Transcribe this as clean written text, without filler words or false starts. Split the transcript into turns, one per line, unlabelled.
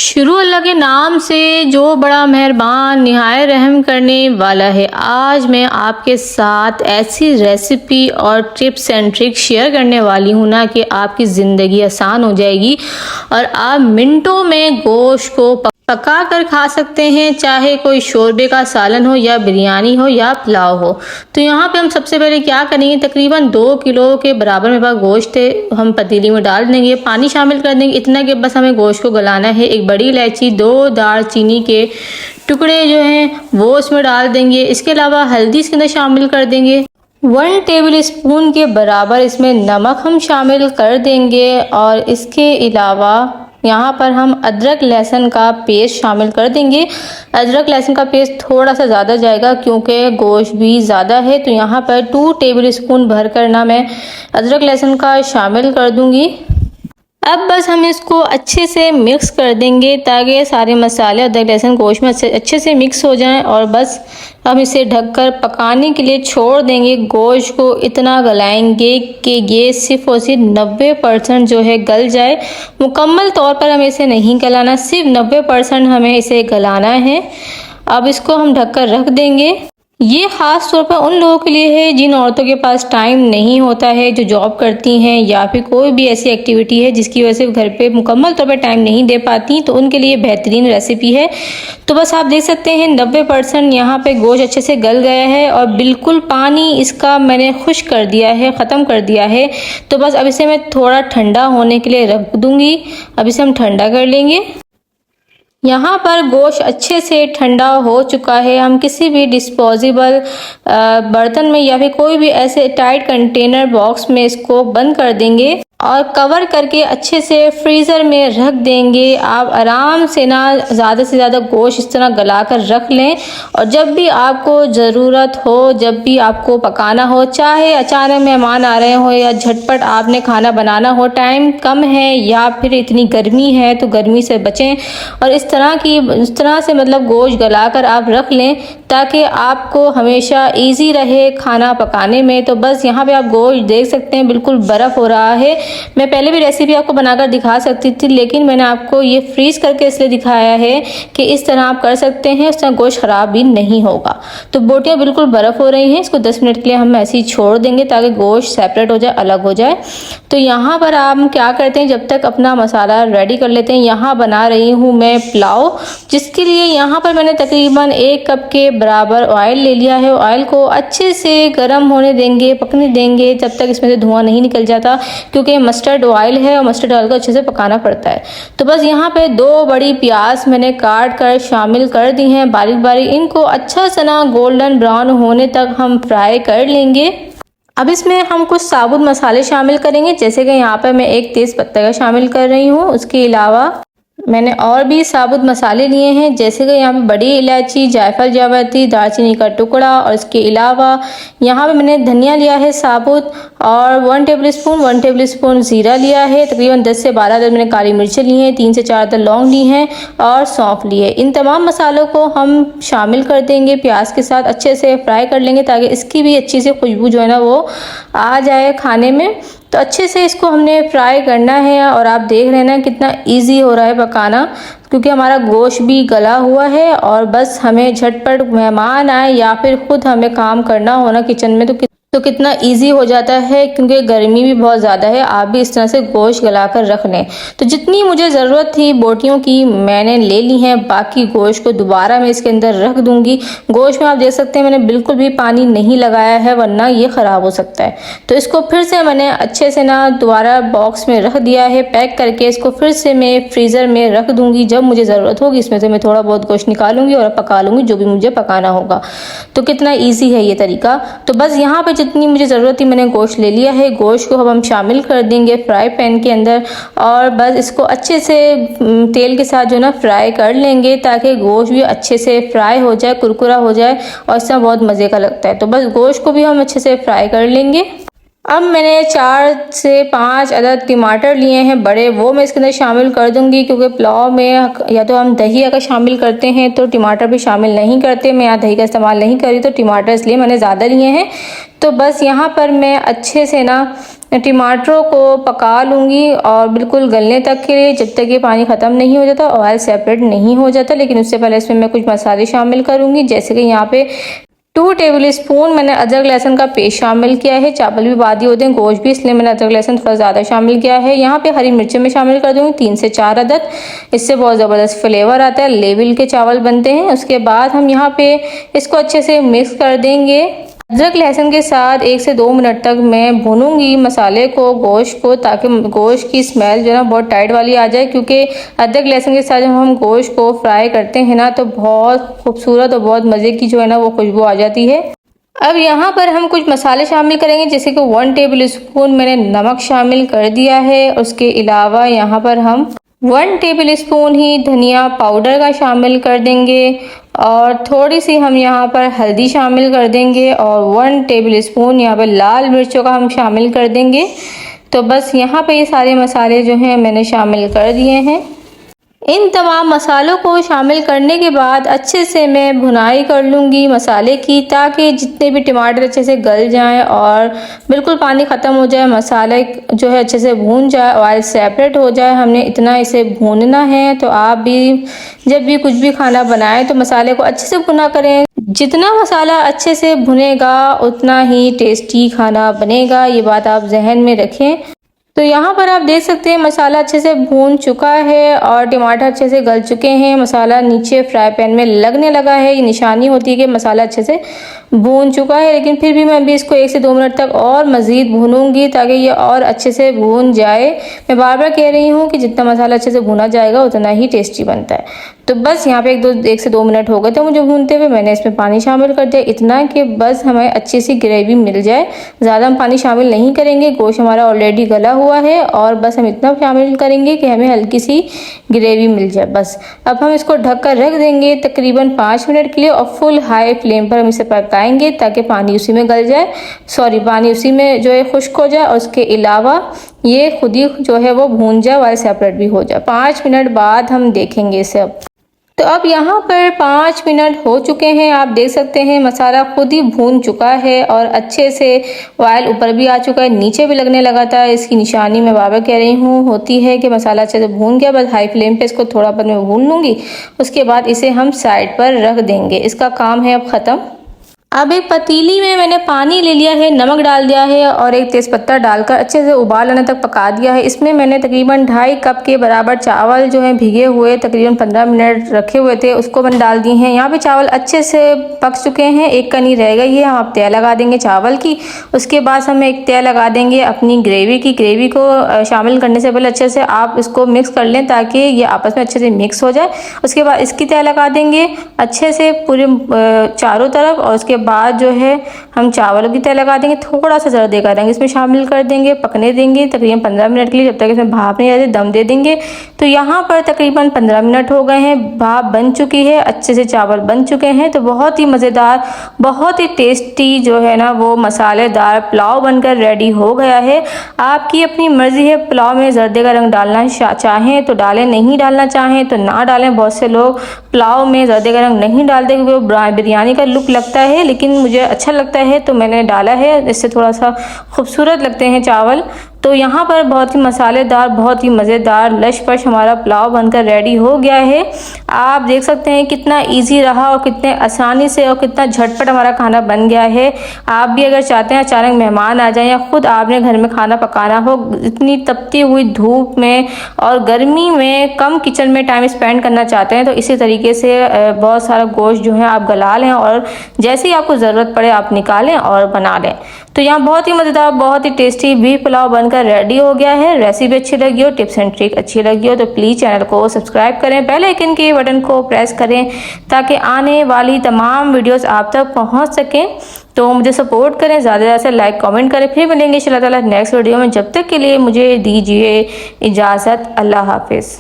शुरू अल्लाह के नाम से जो बड़ा मेहरबान निहायत रहम करने वाला है। आज मैं आपके साथ ऐसी रेसिपी और टिप्स एंड ट्रिक्स शेयर करने वाली हूँ ना कि आपकी ज़िंदगी आसान हो जाएगी और आप मिनटों में गोश्त को पका कर खा सकते हैं, चाहे कोई शोरबे का सालन हो या बिरयानी हो या पुलाव हो। तो यहाँ पे हम सबसे पहले क्या करेंगे, तकरीबन 2 किलो के बराबर मेरे पास गोश्त है, हम पतीली में डाल देंगे, पानी शामिल कर देंगे इतना कि बस हमें गोश्त को गलाना है। एक बड़ी इलायची, 2 दालचीनी के टुकड़े जो हैं वो उसमें डाल देंगे। इसके अलावा हल्दी इसके अंदर शामिल कर देंगे। 1 टेबल स्पून के बराबर इसमें नमक हम शामिल कर देंगे और इसके अलावा यहाँ पर हम अदरक लहसुन का पेस्ट शामिल कर देंगे। अदरक लहसुन का पेस्ट थोड़ा सा ज़्यादा जाएगा क्योंकि गोश्त भी ज़्यादा है, तो यहाँ पर 2 टेबल स्पून भर कर ना मैं अदरक लहसुन का शामिल कर दूँगी। अब बस हम इसको अच्छे से मिक्स कर देंगे ताकि सारे मसाले अदरक लहसुन गोश्त में अच्छे से मिक्स हो जाएं और बस हम इसे ढककर पकाने के लिए छोड़ देंगे। गोश्त को इतना गलाएंगे कि ये सिर्फ और सिर्फ 90% जो है गल जाए। मुकम्मल तौर पर हमें इसे नहीं गलाना, सिर्फ 90% हमें इसे गलाना है। अब इसको हम ढककर रख देंगे। ये ख़ास तौर पर उन लोगों के लिए है जिन औरतों के पास टाइम नहीं होता है, जो जॉब करती हैं या फिर कोई भी ऐसी एक्टिविटी है जिसकी वजह से घर पे मुकम्मल तौर पर टाइम नहीं दे पाती, तो उनके लिए बेहतरीन रेसिपी है। तो बस आप देख सकते हैं 90% यहाँ पे गोश्त अच्छे से गल गया है और बिल्कुल पानी इसका मैंने खुश्क कर दिया है, ख़त्म कर दिया है। तो बस अब इसे मैं थोड़ा ठंडा होने के लिए रख दूँगी। अब इसे हम ठंडा कर लेंगे। यहाँ पर गोश्त अच्छे से ठंडा हो चुका है। हम किसी भी डिस्पोजेबल बर्तन में या फिर कोई भी ऐसे टाइट कंटेनर बॉक्स में इसको बंद कर देंगे और कवर करके अच्छे से फ्रीज़र में रख देंगे। आप आराम से ना ज़्यादा से ज़्यादा गोश्त इस तरह गला कर रख लें और जब भी आपको ज़रूरत हो, जब भी आपको पकाना हो, चाहे अचानक मेहमान आ रहे हो या झटपट आपने खाना बनाना हो, टाइम कम है या फिर इतनी गर्मी है तो गर्मी से बचें और इस तरह से मतलब गोश्त गला कर आप रख लें ताकि आपको हमेशा ईजी रहे खाना पकाने में। तो बस यहाँ पे आप गोश्त देख सकते हैं बिल्कुल बर्फ़ हो रहा है। मैं पहले भी रेसिपी आपको बनाकर दिखा सकती थी, लेकिन मैंने आपको ये फ्रीज़ करके इसलिए दिखाया है कि इस तरह आप कर सकते हैं, उस तरह गोश्त ख़राब भी नहीं होगा। तो बोटियाँ बिल्कुल बर्फ़ हो रही हैं, इसको 10 मिनट के लिए हम ऐसे ही छोड़ देंगे ताकि गोश्त सेपरेट हो जाए, अलग हो जाए। तो यहाँ पर आप क्या करते हैं, जब तक अपना मसाला रेडी कर लेते हैं। यहाँ बना रही हूँ मैं पुलाव, जिसके लिए यहाँ पर मैंने तकरीबन 1 कप के बराबर ऑयल ले लिया है। ऑयल को अच्छे से गर्म होने देंगे, पकने देंगे जब तक इसमें से धुआं नहीं निकल जाता, क्योंकि मस्टर्ड ऑयल है और मस्टर्ड ऑयल को अच्छे से पकाना पड़ता है। तो बस यहाँ पे 2 बड़ी प्याज मैंने काट कर शामिल कर दी हैं बारीक बारीक। इनको अच्छा सा ना गोल्डन ब्राउन होने तक हम फ्राई कर लेंगे। अब इसमें हम कुछ साबुत मसाले शामिल करेंगे, जैसे कि यहाँ पर मैं 1 तेज़ पत्ता का शामिल कर रही हूँ। उसके अलावा मैंने और भी साबुत मसाले लिए हैं, जैसे कि यहाँ पे बड़ी इलायची, जायफल, जावित्री, दालचीनी का टुकड़ा और इसके अलावा यहाँ पे मैंने धनिया लिया है साबुत और 1 टेबल स्पून ज़ीरा लिया है। तकरीबन 10 से 12 मैंने काली मिर्चें ली हैं, 3 से 4 लौंग ली हैं और सौंफ ली है। इन तमाम मसालों को हम शामिल कर देंगे, प्याज के साथ अच्छे से फ्राई कर लेंगे ताकि इसकी भी अच्छी से खुशबू जो है ना वो आ जाए खाने में। तो अच्छे से इसको हमने फ्राई करना है और आप देख रहे हैं ना कितना इजी हो रहा है पकाना, क्योंकि हमारा गोश्त भी गला हुआ है और बस हमें झटपट मेहमान आए या फिर खुद हमें काम करना हो ना किचन में तो कितना इजी हो जाता है, क्योंकि गर्मी भी बहुत ज़्यादा है। आप भी इस तरह से गोश्त गला कर रख लें। तो जितनी मुझे ज़रूरत थी बोटियों की मैंने ले ली हैं, बाकी गोश्त को दोबारा मैं इसके अंदर रख दूंगी। गोश्त में आप देख सकते हैं मैंने बिल्कुल भी पानी नहीं लगाया है, वरना ये ख़राब हो सकता है। तो इसको फिर से मैंने अच्छे से ना दोबारा बॉक्स में रख दिया है पैक करके। इसको फिर से मैं फ्रीज़र में रख दूँगी, जब मुझे ज़रूरत होगी इसमें से मैं थोड़ा बहुत गोश्त निकालूंगी और पका लूँगी जो भी मुझे पकाना होगा। तो कितना ईजी है ये तरीका। तो बस यहाँ पर जितनी मुझे ज़रूरत थी मैंने गोश्त ले लिया है। गोश्त को अब हम शामिल कर देंगे फ्राई पैन के अंदर और बस इसको अच्छे से तेल के साथ जो ना फ्राई कर लेंगे ताकि गोश्त भी अच्छे से फ्राई हो जाए, कुरकुरा हो जाए और इसमें बहुत मज़े का लगता है। तो बस गोश्त को भी हम अच्छे से फ्राई कर लेंगे अब मैंने 4 से 5 अदद टमाटर लिए हैं बड़े, वो मैं इसके अंदर शामिल कर दूंगी, क्योंकि पुलाव में या तो हम दही अगर शामिल करते हैं तो टमाटर भी शामिल नहीं करते। मैं यहाँ दही का इस्तेमाल नहीं करी तो टमाटर इसलिए मैंने ज़्यादा लिए हैं। तो बस यहाँ पर मैं अच्छे से ना टमाटरों को पका लूँगी और बिल्कुल गलने तक के लिए, जब तक ये पानी ख़त्म नहीं हो जाता, ऑयल सेपरेट नहीं हो जाता। लेकिन उससे पहले इसमें मैं कुछ मसाले शामिल करूँगी, जैसे कि यहाँ पे 2 टेबल स्पून मैंने अदरक लहसुन का पेस्ट शामिल किया है। चावल भी बाद ही होते हैं, गोश्त भी, इसलिए मैंने अदरक लहसुन थोड़ा ज़्यादा शामिल किया है। यहाँ पे हरी मिर्चें मैं शामिल कर दूँगी 3 से 4 अदद, इससे बहुत ज़बरदस्त फ्लेवर आता है, लेवल के चावल बनते हैं। उसके बाद हम यहाँ पे इसको अच्छे से मिक्स कर देंगे। अदरक लहसुन के साथ 1 से 2 मिनट तक मैं भूनूंगी मसाले को, गोश्त को, ताकि गोश्त की स्मेल जो है ना बहुत टाइट वाली आ जाए, क्योंकि अदरक लहसुन के साथ जब हम गोश्त को फ्राई करते हैं ना तो बहुत खूबसूरत और बहुत मज़े की जो है ना वो खुशबू आ जाती है। अब यहाँ पर हम कुछ मसाले शामिल करेंगे, जैसे कि 1 टेबल स्पून मैंने नमक शामिल कर दिया है। उसके अलावा यहाँ पर हम 1 टेबल स्पून ही धनिया पाउडर का शामिल कर देंगे और थोड़ी सी हम यहाँ पर हल्दी शामिल कर देंगे और 1 टेबल स्पून यहाँ पर लाल मिर्चों का हम शामिल कर देंगे। तो बस यहाँ पे ये सारे मसाले जो हैं मैंने शामिल कर दिए हैं। इन तमाम मसालों को शामिल करने के बाद अच्छे से मैं भुनाई कर लूँगी मसाले की, ताकि जितने भी टमाटर अच्छे से गल जाएं और बिल्कुल पानी ख़त्म हो जाए, मसाले जो है अच्छे से भून जाए, ऑयल सेपरेट हो जाए। हमने इतना इसे भूनना है। तो आप भी जब भी कुछ भी खाना बनाएं तो मसाले को अच्छे से भुना करें। जितना मसाला अच्छे से भुनेगा उतना ही टेस्टी खाना बनेगा, ये बात आप जहन में रखें। तो यहाँ पर आप देख सकते हैं मसाला अच्छे से भून चुका है और टमाटर अच्छे से गल चुके हैं। मसाला नीचे फ्राई पैन में लगने लगा है, ये निशानी होती है कि मसाला अच्छे से भून चुका है। लेकिन फिर भी मैं भी इसको 1 से 2 मिनट तक और मज़ीद भूनूंगी, ताकि ये और अच्छे से भून जाए। मैं बार बार कह रही हूँ कि जितना मसाला अच्छे से भुना जाएगा उतना ही टेस्टी बनता है। तो बस यहाँ पे 1 से 2 मिनट हो गए थे मुझे भूनते हुए। मैंने इसमें पानी शामिल कर दिया, इतना कि बस हमें अच्छी सी ग्रेवी मिल जाए। ज़्यादा हम पानी शामिल नहीं करेंगे, गोश्त हमारा ऑलरेडी गला हुआ है और बस हम इतना शामिल करेंगे कि हमें हल्की सी ग्रेवी मिल जाए बस। अब हम इसको ढक कर रख देंगे तकरीबन 5 मिनट के लिए और फुल हाई फ्लेम पर हम इसे पकाएंगे, ताकि पानी उसी में गल जाए, पानी उसी में जो है खुश्क हो जाए और उसके अलावा ये खुद ही जो है वो भून जाए, ऑयल सेपरेट भी हो जाए। 5 मिनट बाद हम देखेंगे इसे। अब तो अब यहाँ पर 5 मिनट हो चुके हैं, आप देख सकते हैं मसाला खुद ही भून चुका है और अच्छे से ऑयल ऊपर भी आ चुका है, नीचे भी लगने लगा था। इसकी निशानी मैं बार बार कह रही हूँ होती है कि मसाला अच्छे से भून गया। बस हाई फ्लेम पे इसको थोड़ा बहुत मैं भून लूँगी, उसके बाद इसे हम साइड पर रख देंगे। इसका काम है अब ख़त्म। अब एक पतीली में मैंने पानी ले लिया है, नमक डाल दिया है और एक तेज़पत्ता डालकर अच्छे से उबाल आने तक पका दिया है। इसमें मैंने तकरीबन 2.5 कप के बराबर चावल जो है भीगे हुए तकरीबन 15 मिनट रखे हुए थे, उसको मैंने डाल दिए हैं। यहाँ पे चावल अच्छे से पक चुके हैं, एक कनी रह गई है। हम आप तय लगा देंगे चावल की, उसके बाद हम एक तय लगा देंगे अपनी ग्रेवी की। ग्रेवी को शामिल करने से पहले अच्छे से आप इसको मिक्स कर लें ताकि ये आपस में अच्छे से मिक्स हो जाए। उसके बाद इसकी तय लगा देंगे अच्छे से पूरे चारों तरफ और उसके बाद जो है हम चावलों की तय लगा देंगे। थोड़ा सा जर्दे का रंग इसमें शामिल कर देंगे, पकने देंगे तकरीबन 15 मिनट के लिए, जब तक इसमें भाप नहीं आ जाती, दम दे देंगे। तो यहाँ पर तकरीबन 15 मिनट हो गए हैं, भाप बन चुकी है, अच्छे से चावल बन चुके हैं। तो बहुत ही मज़ेदार, बहुत ही टेस्टी जो है ना वो मसालेदार पुलाव बनकर रेडी हो गया है। आपकी अपनी मर्ज़ी है, पुलाव में जर्दे का रंग डालना चाहें तो डालें, नहीं डालना चाहें तो ना डालें। बहुत से लोग पुलाव में जर्दे का रंग नहीं डालते क्योंकि वो बिरयानी का लुक लगता है, लेकिन मुझे अच्छा लगता है तो मैंने डाला है, इससे थोड़ा सा खूबसूरत लगते हैं चावल। तो यहाँ पर बहुत ही मसालेदार, बहुत ही मज़ेदार लशपश हमारा पुलाव बनकर रेडी हो गया है। आप देख सकते हैं कितना इजी रहा और कितने आसानी से और कितना झटपट हमारा खाना बन गया है। आप भी अगर चाहते हैं अचानक मेहमान आ जाएं या खुद आपने घर में खाना पकाना हो, इतनी तपती हुई धूप में और गर्मी में कम किचन में टाइम स्पेंड करना चाहते हैं, तो इसी तरीके से बहुत सारा गोश्त जो है आप गला लें और जैसे ही आपको ज़रूरत पड़े आप निकालें और बना लें। तो यहाँ बहुत ही मज़ेदार, बहुत ही टेस्टी बीफ पुलाव बनकर रेडी हो गया है। रेसिपी अच्छी लगी हो, टिप्स एंड ट्रिक अच्छी लगी हो तो प्लीज़ चैनल को सब्सक्राइब करें, बेल आइकन के बटन को प्रेस करें ताकि आने वाली तमाम वीडियोस आप तक पहुँच सकें। तो मुझे सपोर्ट करें, ज़्यादा से लाइक कमेंट करें। फिर मिलेंगे इंशाल्लाह ताला नेक्स्ट वीडियो में, जब तक के लिए मुझे दीजिए इजाज़त। अल्लाह हाफिज़।